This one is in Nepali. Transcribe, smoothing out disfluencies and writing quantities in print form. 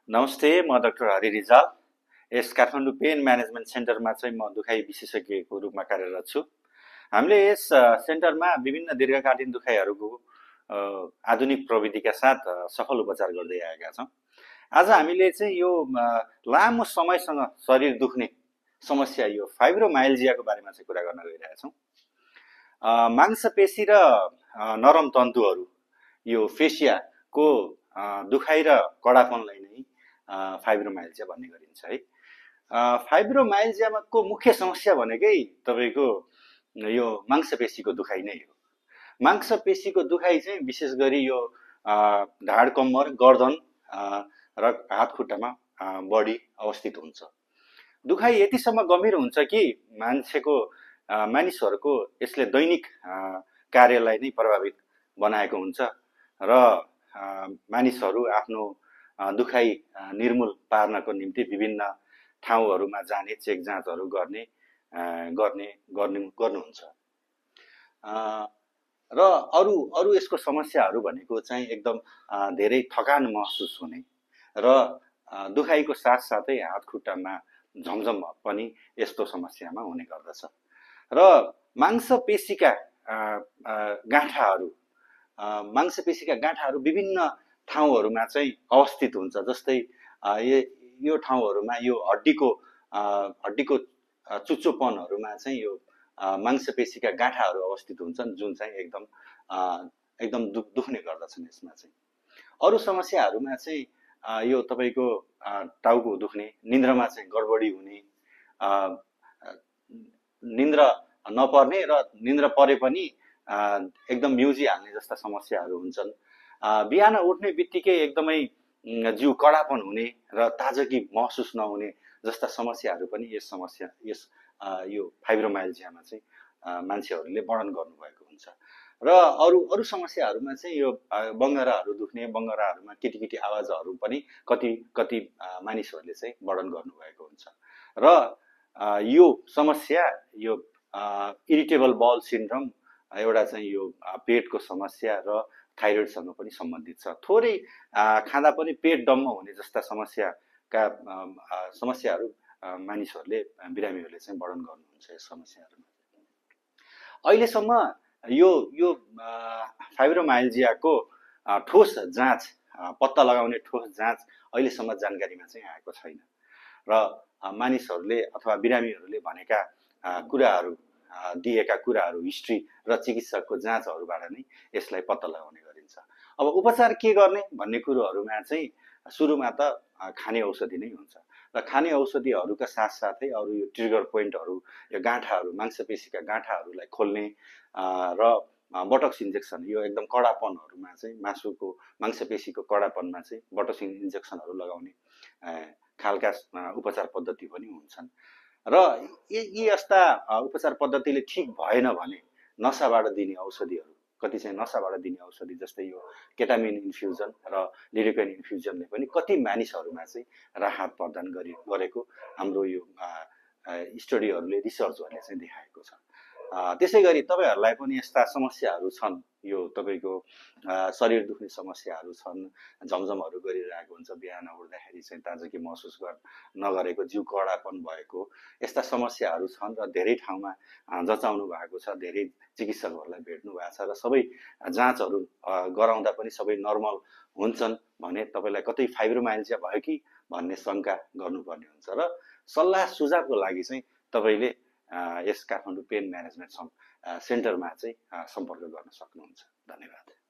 नमस्ते, म डाक्टर हरि रिजाल। यस काठमाडौँ पेन म्यानेजमेन्ट सेन्टरमा चाहिँ म दुखाइ विशेषज्ञको रूपमा कार्यरत छु। हामीले यस सेन्टरमा विभिन्न दीर्घकालीन दुखाइहरूको आधुनिक प्रविधिका साथ सफल उपचार गर्दै आएका छौँ। आज हामीले चाहिँ यो लामो समयसँग शरीर दुख्ने समस्या यो फाइब्रोमाइल्जियाको बारेमा चाहिँ कुरा गर्न गइरहेका छौँ। मांसपेशी र नरम तन्तुहरू यो फेसियाको दुखाइ र कडापनलाई नै फाइब्रोमाइल्जिया भन्ने गरिन्छ है। फाइब्रोमाइल्जियाको मुख्य समस्या भनेकै तपाईको यो मांसपेशीको दुखाइ नै हो। मांसपेशीको दुखाइ चाहिँ विशेष गरी यो ढाड कम्मर गर्दन र हात खुट्टामा बढी अवस्थित हुन्छ। दुखाइ यतिसम्म गम्भीर हुन्छ कि मानिसहरूको यसले दैनिक कार्यलाई नै प्रभावित बनाएको हुन्छ र मानिसहरू आफ्नो दुखाइ निर्मूल पार्नको निम्ति विभिन्न ठाउँहरूमा जाने चेक जाँचहरू गर्नुहुन्छ। र अरू यसको समस्याहरू भनेको चाहिँ एकदम धेरै थकान महसुस हुने र दुखाइको साथसाथै हात खुट्टामा झमझम पनि यस्तो समस्यामा हुने गर्दछ। र मांसपेशीका गाँठाहरू विभिन्न ठाउँहरूमा चाहिँ अवस्थित हुन्छ। जस्तै यो ठाउँहरूमा यो हड्डीको चुच्चोपनहरूमा चाहिँ यो मांसपेशीका गाँठाहरू अवस्थित हुन्छन्, जुन चाहिँ एकदम दुख्ने गर्दछन्। यसमा चाहिँ अरू समस्याहरूमा चाहिँ यो तपाईको टाउको दुख्ने, निन्द्रामा चाहिँ गडबडी हुने, निन्द्रा नपर्ने र निन्द्रा परे पनि एकदम म्युजी हाल्ने जस्ता समस्याहरू हुन्छन्। बिहान उठ्ने बित्तिकै एकदमै जिउ कडापन हुने र ताजगी महसुस नहुने जस्ता समस्याहरू पनि यो फाइब्रोमाइल्जियामा चाहिँ मान्छेहरूले वर्णन गर्नुभएको हुन्छ। र अरू समस्याहरूमा चाहिँ यो बङ्गराहरू दुख्ने, बङ्गराहरूमा किटिकिटी आवाजहरू पनि कति मानिसहरूले चाहिँ वर्णन गर्नुभएको हुन्छ। र यो समस्या यो इरिटेबल बाउल सिन्ड्रोम एउटा चाहिँ यो पेटको समस्या र थाइरोइडसँग पनि सम्बन्धित छ। थोरै खाँदा पनि पेट डम्म हुने जस्ता समस्याहरू मानिसहरूले, बिरामीहरूले चाहिँ वर्णन गर्नुहुन्छ यस समस्याहरूमा। अहिलेसम्म यो फाइब्रोमाइल्जियाको ठोस जाँच, पत्ता लगाउने ठोस जाँच अहिलेसम्म जानकारीमा चाहिँ आएको छैन र मानिसहरूले अथवा बिरामीहरूले भनेका कुराहरू, दिएका कुराहरू, हिस्ट्री र चिकित्सकको जाँचहरूबाट नै यसलाई पत्ता लगाउने गरिन्छ। अब उपचार के गर्ने भन्ने कुरोहरूमा चाहिँ सुरुमा त खाने औषधि नै हुन्छ र खाने औषधिहरूका साथसाथै अरू यो ट्रिगर पोइन्टहरू, यो गाँठाहरू, मांसपेशीका गाँठाहरूलाई खोल्ने र बटक्स इन्जेक्सन, यो एकदम कडापनहरूमा चाहिँ मांसपेशीको कडापनमा चाहिँ बटक्स इन्जेक्सनहरू लगाउने खालका उपचार पद्धति पनि हुन्छन्। र यी यस्ता उपचार पद्धतिले ठिक भएन भने नसाबाट दिने औषधिहरू, कति चाहिँ नसाबाट दिने औषधि जस्तै यो केटामिन इन्फ्युजन र लिडोकेन इन्फ्युजनले पनि कति मानिसहरूमा चाहिँ राहत प्रदान गरेको हाम्रो यो स्टडीहरूले, रिसर्चहरूले चाहिँ देखाएको छ। त्यसै गरी तपाईहरूलाई पनि यस्ता समस्याहरू छन्, यो तपाईको शरीर दुख्ने समस्याहरू छन्, झमझमहरू गरिरहेको हुन्छ, बिहान उठ्दाखेरि चाहिँ ताजगी महसुस नगरेको, जिउ कडापन भएको, यस्ता समस्याहरू छन् र धेरै ठाउँमा जचाउनु भएको छ, धेरै चिकित्सकहरूलाई भेट्नु भएको छ र सबै जाँचहरू गराउँदा पनि सबै नर्मल हुन्छन् भने तपाईँलाई कतै फाइब्रोमाइल्जिया भयो कि भन्ने शङ्का गर्नुपर्ने हुन्छ। र सल्लाह सुझावको लागि चाहिँ तपाईँले यस काठमाडौँ पेन म्यानेजमेन्ट सेन्टरमा चाहिँ सम्पर्क गर्न सक्नुहुन्छ। धन्यवाद।